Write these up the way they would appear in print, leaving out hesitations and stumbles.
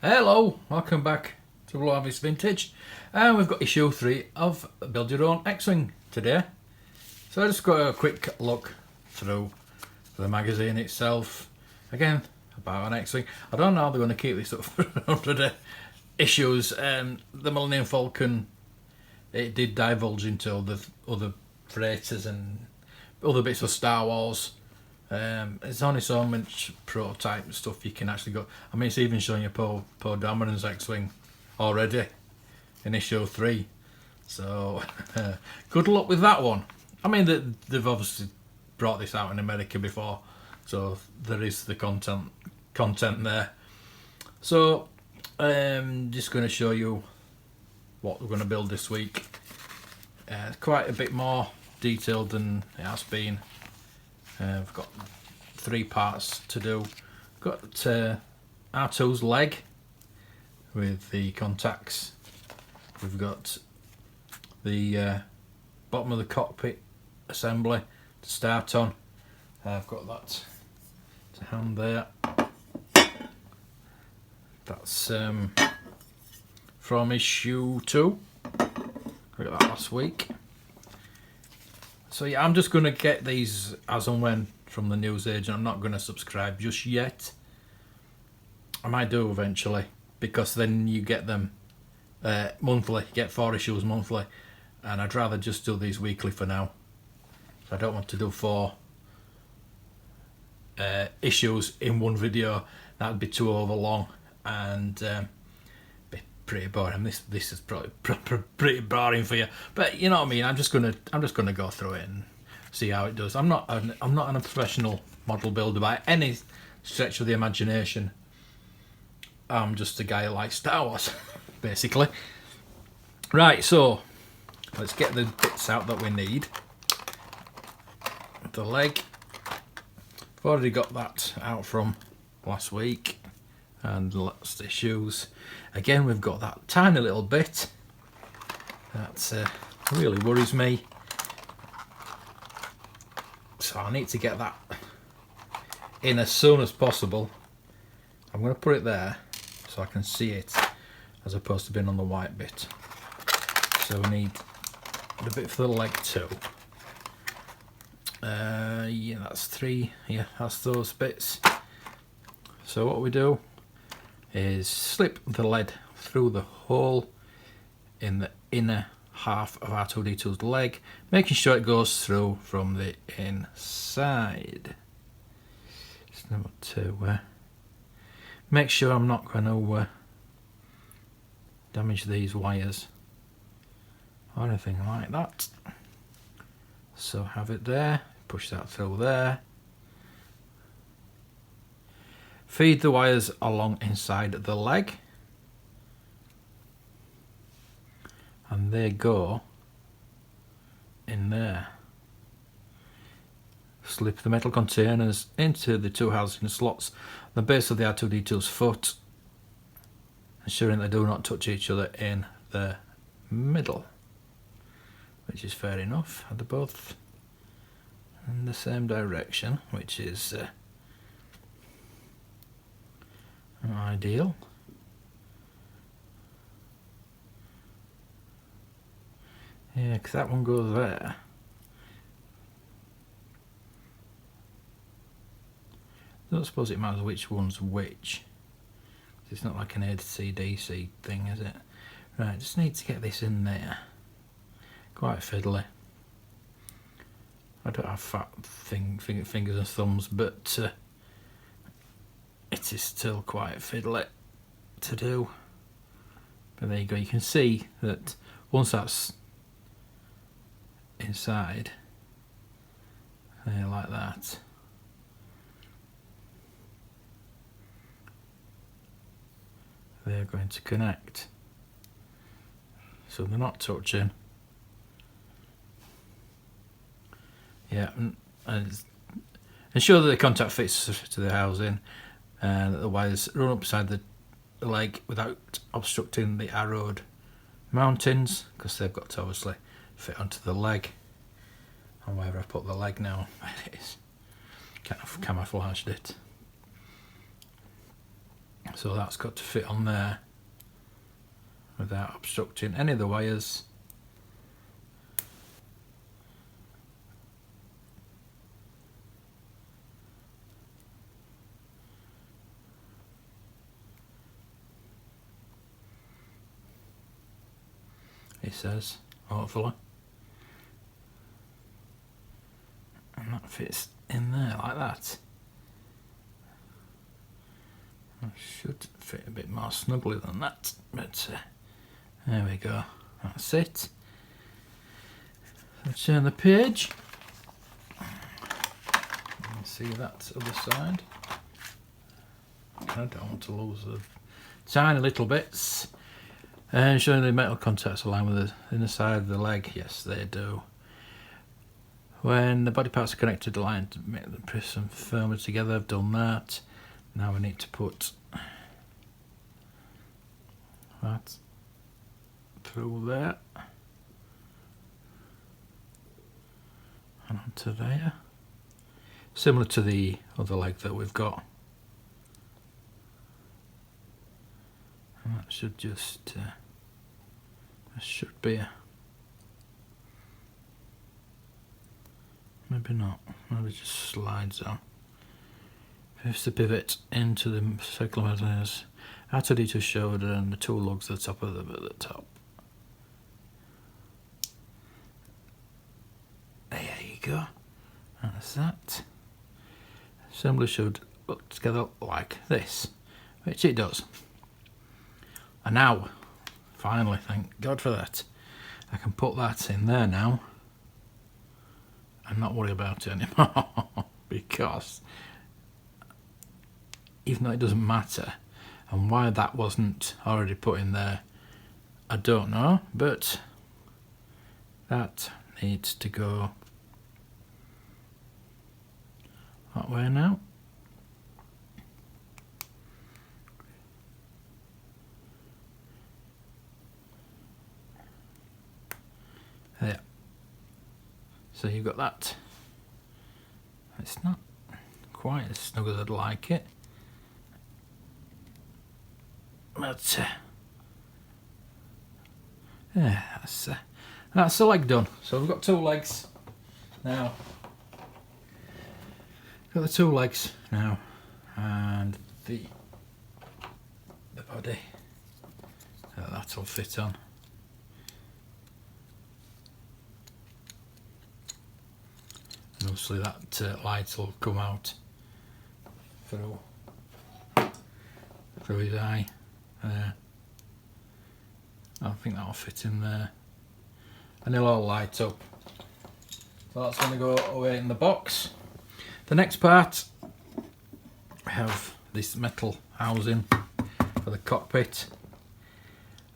Hello, welcome back to Blue Harvest Vintage, and we've got issue 3 of Build Your Own X-Wing today. So I just got a quick look through the magazine itself, again about an X-Wing. I don't know how they're going to keep this up for 100 issues. The Millennium Falcon, it did divulge into other freighters and other bits of Star Wars. There's only so much prototype stuff you can actually go. I mean, it's even showing you Poe Dameron's X-Wing already in issue 3. So good luck with that one. I mean, they've obviously brought this out in America before, so there is the content there. So just going to show you what we're going to build this week. Quite a bit more detailed than it has been. We've got 3 parts to do. Got R2's leg with the contacts. We've got the bottom of the cockpit assembly to start on. I've got that to hand there. That's from issue 2. Got that last week. So yeah, I'm just going to get these as and when from the news agent. I'm not going to subscribe just yet. I might do eventually, because then you get them monthly. You get 4 issues monthly, and I'd rather just do these weekly for now. So I don't want to do 4 issues in one video. That would be too overlong and be pretty boring. This is probably pretty boring for you, but you know what I mean. I'm just gonna go through it and see how it does. I'm not a professional model builder by any stretch of the imagination. I'm just a guy who likes Star Wars, basically. Right, so let's get the bits out that we need. The leg, I've already got that out from last week and last issues. Again, we've got that tiny little bit that really worries me, so I need to get that in as soon as possible. I'm going to put it there so I can see it as opposed to being on the white bit. So we need the bit for the leg too. Yeah, that's 3. Yeah, that's those bits. So what we do is slip the lead through the hole in the inner half of R2-D2's leg, making sure it goes through from the inside. It's number 2. Make sure I'm not going to damage these wires or anything like that. So have it there, push that through there. Feed the wires along inside the leg, and they go in there. Slip the metal containers into the 2 housing slots at the base of the R2-D2's foot, ensuring they do not touch each other in the middle, which is fair enough. They're both in the same direction, which is ideal. Yeah, because that one goes there. I don't suppose it matters which one's which. It's not like an AC/DC thing, is it? Right, just need to get this in there. Quite fiddly. I don't have fat fingers and thumbs, but it is still quite fiddly to do. But there you go. You can see that once that's inside, like that, they're going to connect. So they're not touching. Yeah, and ensure that the contact fits to the housing and that the wires run up beside the leg without obstructing the arrowed mountings, because they've got to obviously fit onto the leg. And wherever I put the leg now, it is kind of camouflaged it. So that's got to fit on there without obstructing any of the wires. It says, hopefully. And that fits in there like that. It should fit a bit more snugly than that, but there we go. That's it. Let's turn the page. See that other side. I don't want to lose the tiny little bits. And showing the metal contacts align with the inner side of the leg. Yes, they do. When the body parts are connected to the line to make them press firmly together, I've done that. Now we need to put that through there and onto there. Similar to the other leg that we've got. And that should just, there should be a, maybe not, maybe it just slides on. Fifth the pivot into the circular mechanism, R2D2 shoulder and the two lugs at the top of them at the top. There you go, that's that. Assembly should look together like this, which it does. And now, finally, thank God for that, I can put that in there now and not worry about it anymore because even though it doesn't matter, and why that wasn't already put in there, I don't know, but that needs to go that way now. There. So you've got that. It's not quite as snug as I'd like it. But yeah, that's the leg done. So we've got two legs now. Got the two legs now, and the body. That'll fit on. And obviously that light will come out through his eye. I think that'll fit in there, and it'll all light up. So that's going to go away in the box. The next part, we have this metal housing for the cockpit,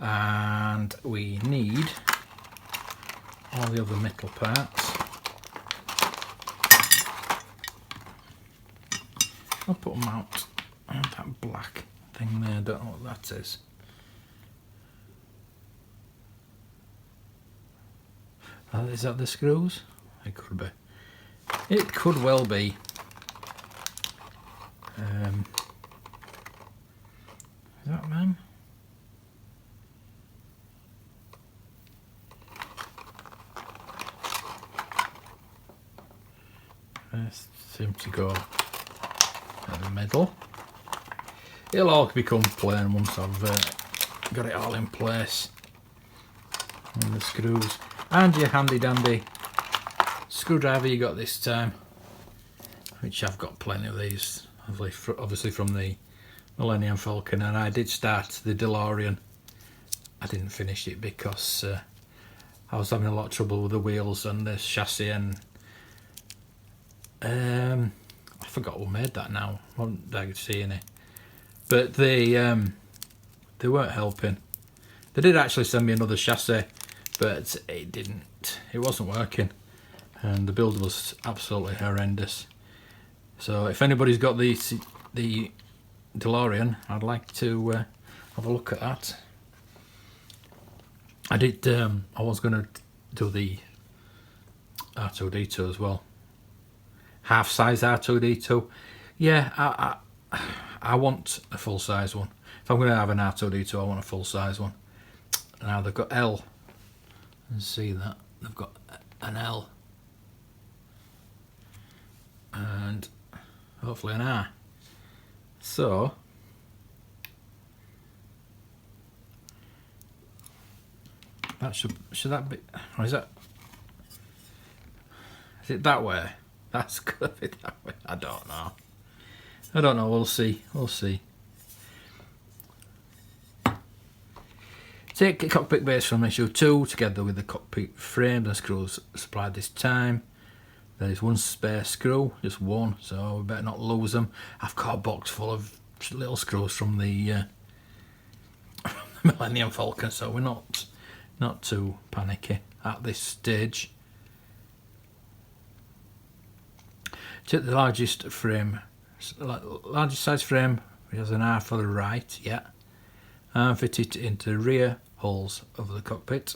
and we need all the other metal parts. I'll put them out. And that black thing there, I don't know what that is. Is that the screws? It could be. It could well be. Is that them? They seem to go in the middle. It'll all become plain once I've got it all in place. And the screws. And your handy dandy screwdriver you got this time, which I've got plenty of these, obviously from the Millennium Falcon, and I did start the DeLorean. I didn't finish it because I was having a lot of trouble with the wheels and the chassis, and I forgot who made that now. I wasn't DeAgostini, but they weren't helping. They did actually send me another chassis, but it wasn't working, and the build was absolutely horrendous. So if anybody's got the DeLorean, I'd like to have a look at that. I was going to do the R2D2 as well, half size R2D2. Yeah, I I want a full size one. If I'm going to have an R2D2, I want a full size one. Now they've got L. You see that? They've got an L. And hopefully an R. So that should that be, or is it that way? That's gonna be that way. I don't know. We'll see. Take the cockpit base from issue 2 together with the cockpit frame and screws supplied this time. There is one spare screw, just one, so we better not lose them. I've got a box full of little screws from the Millennium Falcon, so we're not too panicky at this stage. Take the largest size frame, which has an R for the right, yeah, and fit it into the rear holes of the cockpit,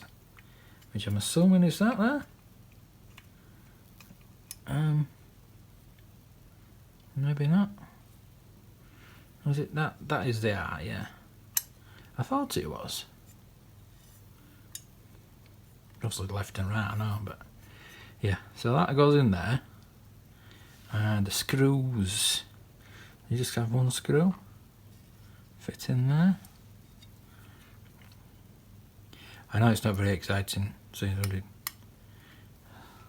which I'm assuming is that there. Maybe not. Was it that? That is the R, yeah. I thought it was. Just look left and right, I know, but yeah. So that goes in there, and the screws. You just have one screw fit in there. I know it's not very exciting, so you know,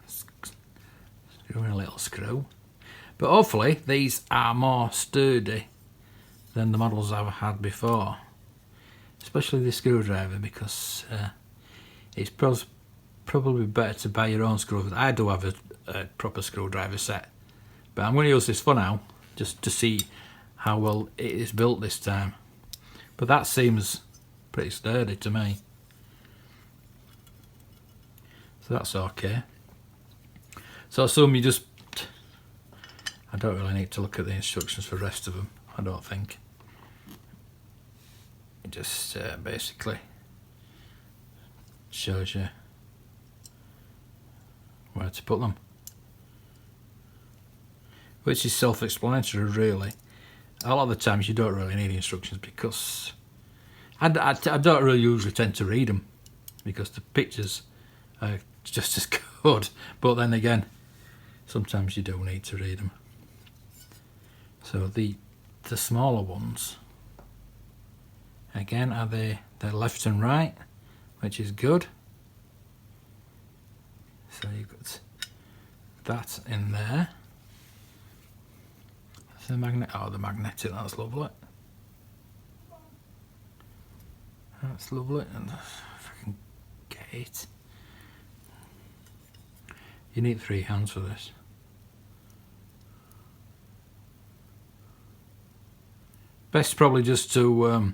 screw in a little screw. But hopefully these are more sturdy than the models I've had before. Especially the screwdriver, because it's probably better to buy your own screwdriver. I do have a proper screwdriver set, but I'm going to use this for now, just to see how well it is built this time. But that seems pretty sturdy to me. So that's okay. So I assume you just... I don't really need to look at the instructions for the rest of them, I don't think. It just basically shows you where to put them. Which is self-explanatory, really. A lot of the times you don't really need instructions, because I don't really usually tend to read them, because the pictures are just as good. But then again, sometimes you do need to read them. So the smaller ones, again, they're left and right, which is good. So you've got that in there. That's the magnet. Oh, the magnetic. That's lovely. That's lovely. And if I can get it, you need 3 hands for this. Best probably just to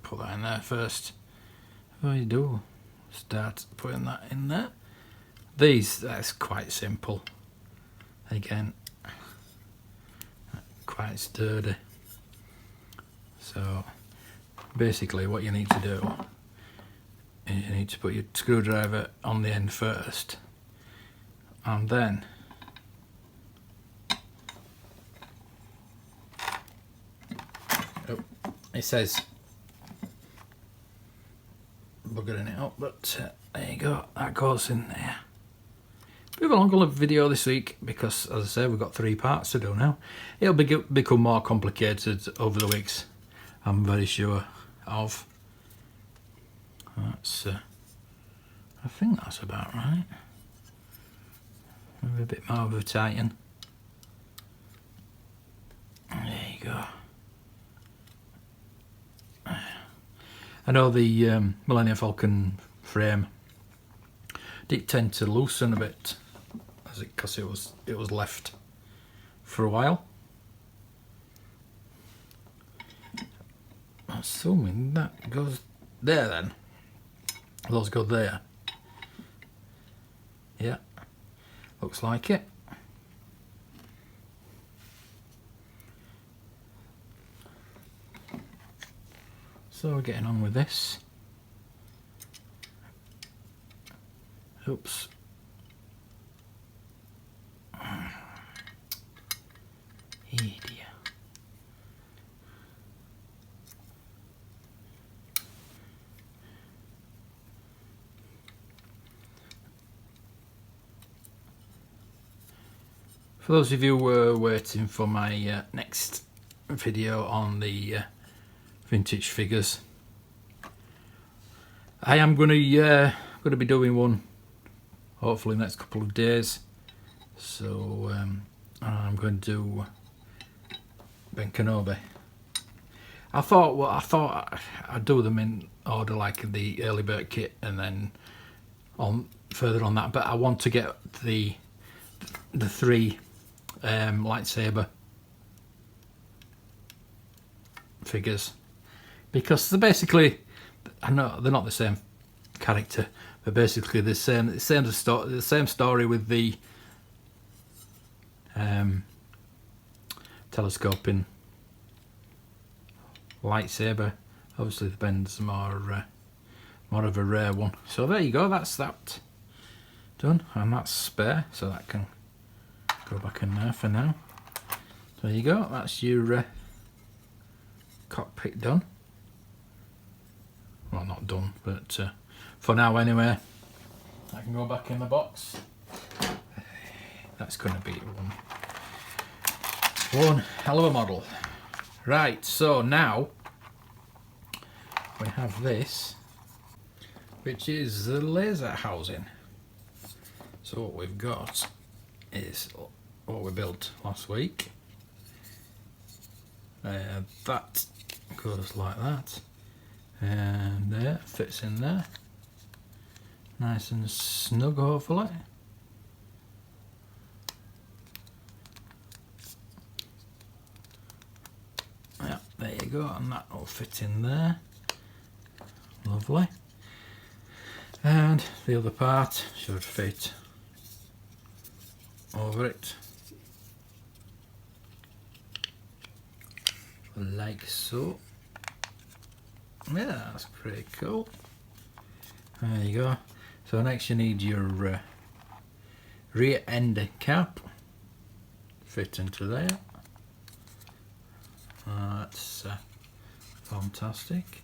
put that in there first. What you do, start putting that in there. That's quite simple. Again, quite sturdy. So basically what you need to do is you need to put your screwdriver on the end first, and then it says buggering it up, but there you go, that goes in there. Bit of a longer video this week, because as I say, we've got 3 parts to do now. It'll become more complicated over the weeks, I'm very sure of. That's I think that's about right. Maybe a bit more of a tighten. There you go. I know the Millennium Falcon frame did tend to loosen a bit, because it was left for a while. Assuming that goes there then. Those go there. Yeah, looks like it. So we're getting on with this. Oops. For those of you who were waiting for my next video on the vintage figures, I am going to be doing one hopefully in the next couple of days. So I'm going to do Ben Kenobi. I thought I'd do them in order like the early bird kit, and then on further on that. But I want to get the 3 lightsaber figures, because they're basically, I know they're not the same character, but basically the same story with the telescoping lightsaber. Obviously the Ben's more of a rare one. So there you go, that's that done, and that's spare, so that can go back in there for now. There you go, that's your cockpit done. Well, not done, but for now anyway. I can go back in the box. That's going to be one hell of a model. Right, so now we have this, which is the laser housing. So what we've got is what we built last week. That goes like that, and there, fits in there, nice and snug hopefully. Yeah, there you go, and that will fit in there, lovely. And the other part should fit over it like so. Yeah, that's pretty cool. There you go. So next you need your rear end cap, fit into there. That's fantastic.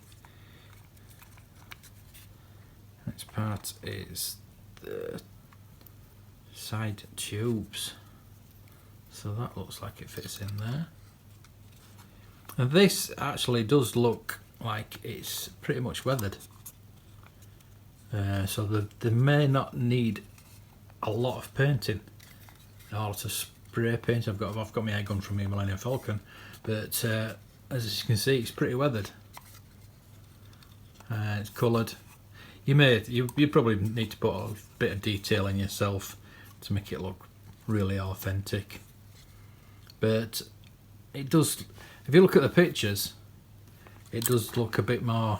Next part is the side tubes. So that looks like it fits in there. And this actually does look like it's pretty much weathered. So they may not need a lot of painting in order to spray paint. I've got my air gun from the Millennium Falcon, but as you can see, it's pretty weathered. It's coloured. You probably need to put a bit of detail in yourself to make it look really authentic. But it does. If you look at the pictures, it does look a bit more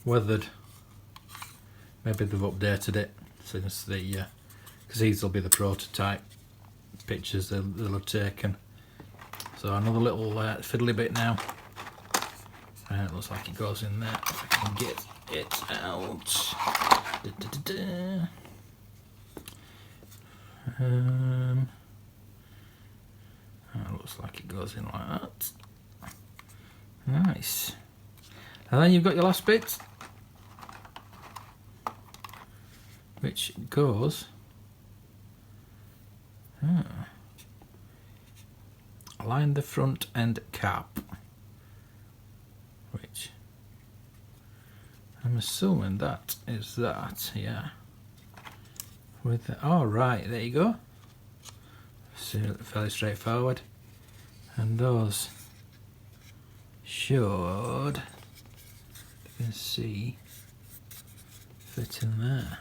weathered. Maybe they've updated it since the because these will be the prototype pictures they'll have taken. So another little fiddly bit now. It looks like it goes in there. If I can get it out. That looks like it goes in like that. Nice. And then you've got your last bit, which goes align the front end cap, which I'm assuming that is that, yeah. With the, oh right, there you go. So fairly straightforward, and those should, you can see, fit in there.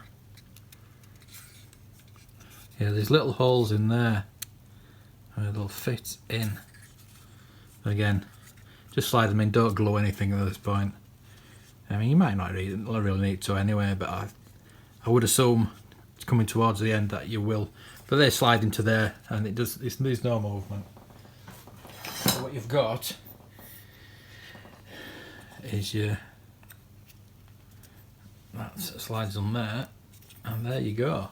Yeah, there's little holes in there and they'll fit in. Again, just slide them in, don't glue anything at this point. I mean, you might not really need to anyway, but I would assume it's coming towards the end that you will. But they slide into there, and it does. There's no movement. So what you've got is that slides on there, and there you go.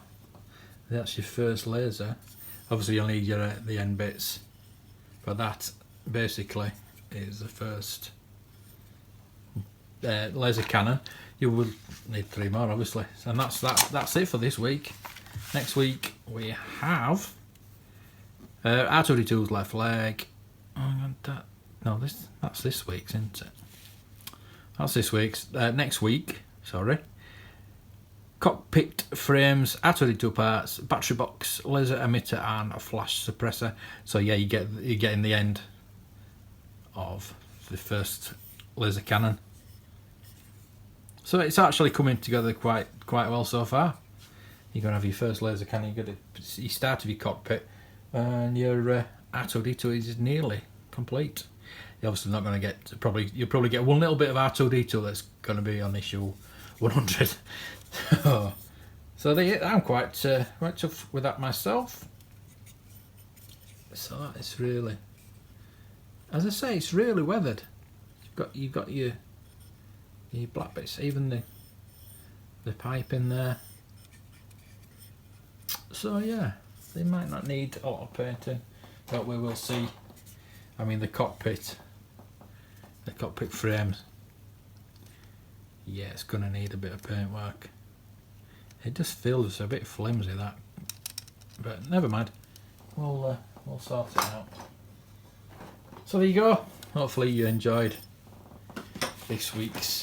That's your first laser. Obviously, you'll need the end bits, but that basically is the first laser cannon. You will need 3 more, obviously, and that's it for this week. Next week we have R2D2's left leg. That's this week's, isn't it? That's this week's. Next week, sorry. Cockpit frames, R2D2 parts, battery box, laser emitter, and a flash suppressor. So yeah, you're getting the end of the first laser cannon. So it's actually coming together quite well so far. You're gonna have your first laser cannon. You start with your cockpit, and your R2D2 is nearly complete. You're obviously not going to get you'll probably get one little bit of R2D2 that's going to be on issue 100. So I'm quite tough with that myself. So that is really, as I say, it's really weathered. You've got your black bits, even the pipe in there. So yeah, they might not need a lot of painting, but we will see. I mean, the cockpit frames, yeah, it's going to need a bit of paint work. It just feels a bit flimsy, that, but never mind. We'll sort it out. So there you go. Hopefully you enjoyed this week's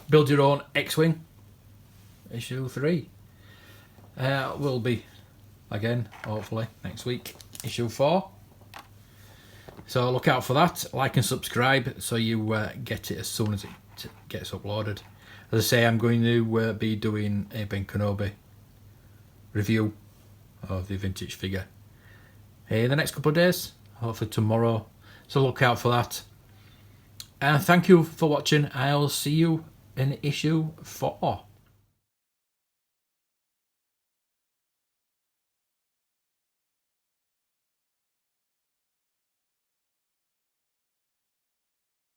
Build Your Own X-Wing issue 3. Will be again, hopefully, next week, issue 4. So look out for that. Like and subscribe so you get it as soon as it gets uploaded. As I say, I'm going to be doing a Ben Kenobi review of the vintage figure in the next couple of days, hopefully tomorrow. So look out for that. And thank you for watching. I'll see you in issue 4.